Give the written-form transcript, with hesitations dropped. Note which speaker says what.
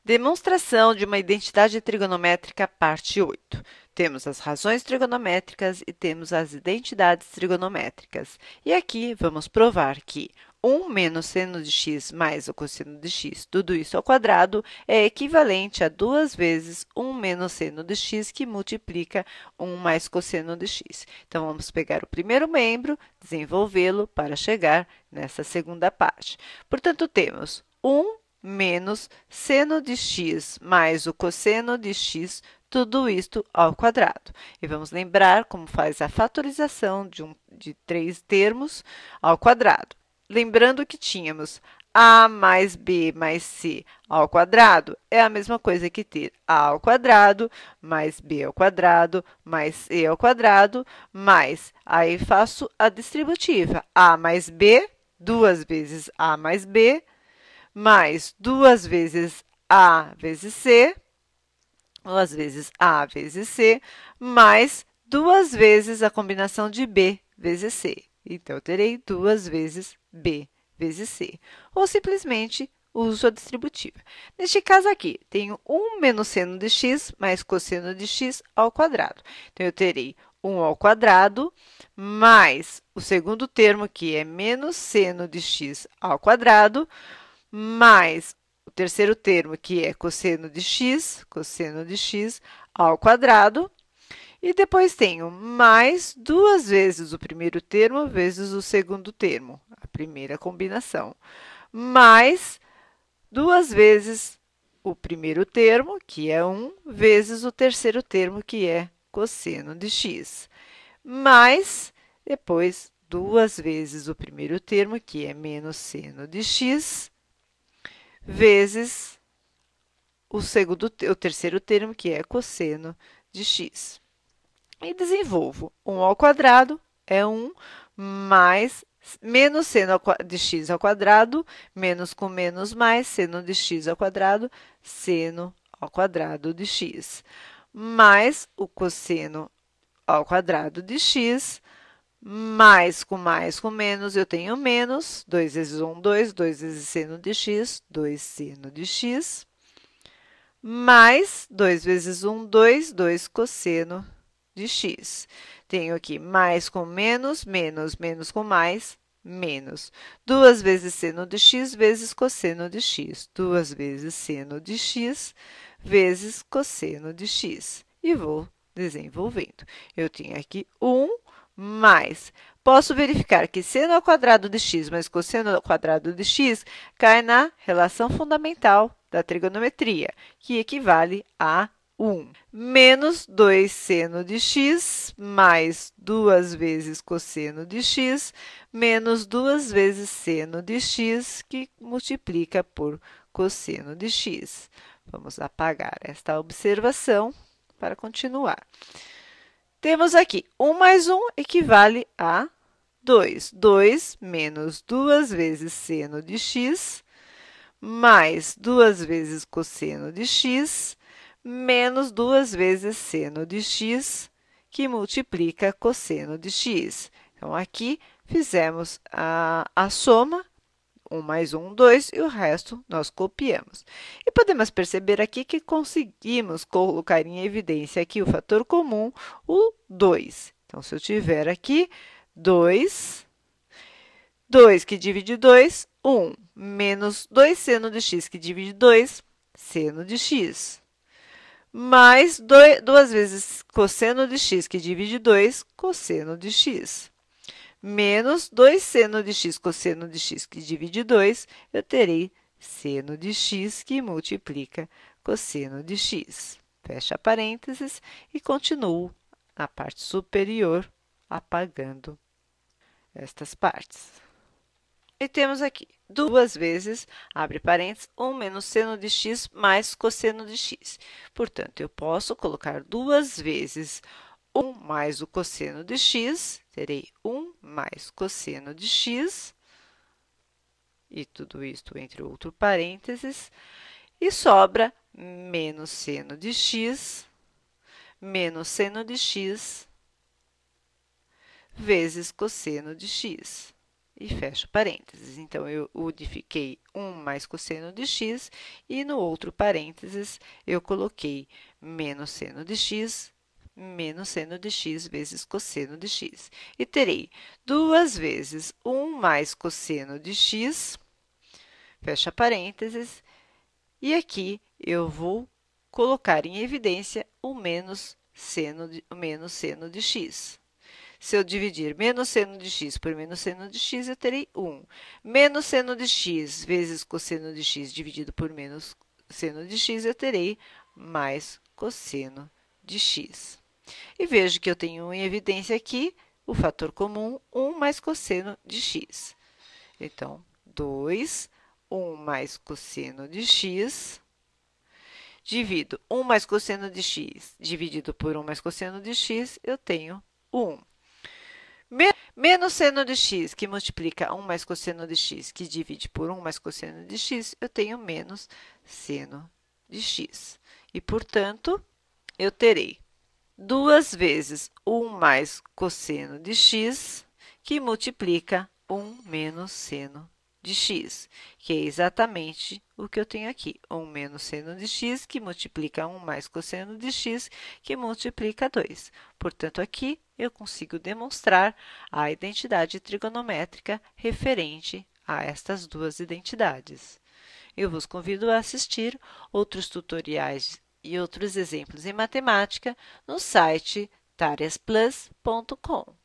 Speaker 1: Demonstração de uma identidade trigonométrica, parte 8. Temos as razões trigonométricas e temos as identidades trigonométricas. E aqui vamos provar que 1 menos seno de x mais o cosseno de x, tudo isso ao quadrado, é equivalente a 2 vezes 1 menos seno de x, que multiplica 1 mais cosseno de x. Então, vamos pegar o primeiro membro, desenvolvê-lo para chegar nessa segunda parte. Portanto, temos 1 menos seno de x mais o cosseno de x, tudo isto ao quadrado. E vamos lembrar como faz a fatorização de 3 termos ao quadrado. Lembrando que tínhamos a mais b mais c ao quadrado é a mesma coisa que ter a ao quadrado mais b ao quadrado mais c ao quadrado mais, aí faço a distributiva, a mais b, 2 vezes a mais b, mais 2 vezes A vezes C, 2 vezes A vezes C, mais 2 vezes a combinação de B vezes C. Então, eu terei 2 vezes B vezes C. Ou simplesmente uso a distributiva. Neste caso aqui, tenho 1 menos seno de x mais cosseno de x ao quadrado. Então, eu terei 1 ao quadrado mais o segundo termo, que é menos seno de x ao quadrado, mais o terceiro termo, que é cosseno de x ao quadrado. E depois tenho mais 2 vezes o primeiro termo vezes o segundo termo, a primeira combinação, mais 2 vezes o primeiro termo, que é 1, vezes o terceiro termo, que é cosseno de x, mais depois 2 vezes o primeiro termo, que é menos seno de x, vezes o terceiro termo, que é cosseno de x. E desenvolvo 1 ao quadrado é 1, mais menos seno de x ao quadrado, menos com menos mais, seno de x ao quadrado, seno ao quadrado de x, mais o cosseno ao quadrado de x, mais com menos, eu tenho menos, 2 vezes 1, 2, 2 vezes seno de x, 2 seno de x, mais 2 vezes 1, 2, 2 cosseno de x. Tenho aqui mais com menos, menos, menos com mais, menos. 2 vezes seno de x vezes cosseno de x. 2 vezes seno de x vezes cosseno de x. E vou desenvolvendo. Eu tenho aqui 1 mais. Posso verificar que seno ao quadrado de x mais cosseno ao quadrado de x cai na relação fundamental da trigonometria, que equivale a 1. Menos 2 seno de x mais 2 vezes cosseno de x, menos 2 vezes seno de x, que multiplica por cosseno de x. Vamos apagar esta observação para continuar. Temos aqui 1 mais 1 equivale a 2. 2 menos 2 vezes seno de x, mais 2 vezes cosseno de x, menos 2 vezes seno de x, que multiplica cosseno de x. Então, aqui fizemos a soma, 1 mais 1, 2, e o resto nós copiamos. E podemos perceber aqui que conseguimos colocar em evidência aqui o fator comum, o 2. Então, se eu tiver aqui 2, 2 que divide 2, 1, menos 2 seno de x que divide 2, seno de x, mais 2 vezes cosseno de x que divide 2, cosseno de x, menos 2 seno de x cosseno de x que divide 2, eu terei seno de x que multiplica cosseno de x. Fecha parênteses e continuo na parte superior, apagando estas partes. E temos aqui 2 vezes, abre parênteses, 1 menos seno de x mais cosseno de x. Portanto, eu posso colocar 2 vezes 1 mais o cosseno de x, terei 1 mais cosseno de x, e tudo isto entre outro parênteses, e sobra menos seno de x, menos seno de x, vezes cosseno de x. e fecho parênteses. Então, eu unifiquei 1 mais cosseno de x e no outro parênteses eu coloquei menos seno de x menos seno de x vezes cosseno de x. E terei 2 vezes 1 mais cosseno de x, fecha parênteses, e aqui eu vou colocar em evidência o menos seno de x. Se eu dividir menos seno de x por menos seno de x, eu terei 1. Menos seno de x vezes cosseno de x dividido por menos seno de x, eu terei mais cosseno de x. E vejo que eu tenho em evidência aqui o fator comum 1 mais cosseno de x. Então, 2, 1 mais cosseno de x, divido 1 mais cosseno de x dividido por 1 mais cosseno de x, eu tenho 1. Menos seno de x, que multiplica 1 mais cosseno de x, que divide por 1 mais cosseno de x, eu tenho menos seno de x. E, portanto, eu terei 2 vezes 1 mais cosseno de x, que multiplica 1 menos seno de x, que é exatamente o que eu tenho aqui. 1 menos seno de x, que multiplica 1 mais cosseno de x, que multiplica 2. Portanto, aqui eu consigo demonstrar a identidade trigonométrica referente a estas duas identidades. Eu vos convido a assistir outros tutoriais e outros exemplos em matemática no site tariasplus.com.